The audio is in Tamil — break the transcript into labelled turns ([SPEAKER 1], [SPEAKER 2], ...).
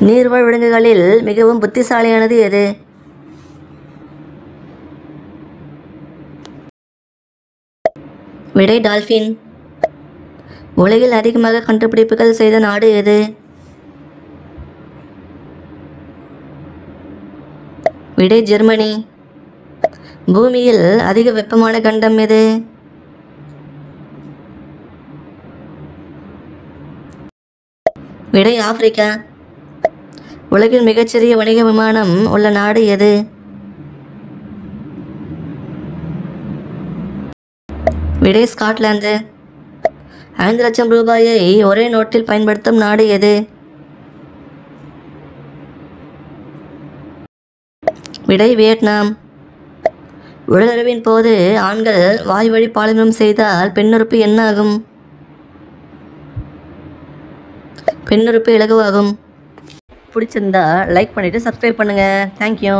[SPEAKER 1] நீர்வாழ் விலங்குகளில் மிகவும் புத்திசாலியானது எது? விடை டால்பின். உலகில் அதிகமாக கண்டுபிடிப்புகள் செய்த நாடு எது? விடை ஜெர்மனி. பூமியில் அதிக வெப்பமான கண்டம் எது? விடை ஆப்பிரிக்கா. உலகின் மிகச்சிறிய வணிக விமானம் உள்ள நாடு எது? விடை ஸ்காட்லாந்து. 5 லட்சம் ரூபாயை ஒரே நோட்டில் பயன்படுத்தும் நாடு எது? விடை வியட்நாம். உடலுறவின் போது ஆண்கள் வாய்வழி பாலினம் செய்தால் பெண்ணுறுப்பு என்ன ஆகும்? பெண்ணுறுப்பு இலகுவாகும். பிடிச்சிருந்தா லைக் பண்ணிவிட்டு சப்ஸ்கிரைப் பண்ணுங்கள். தேங்க்யூ.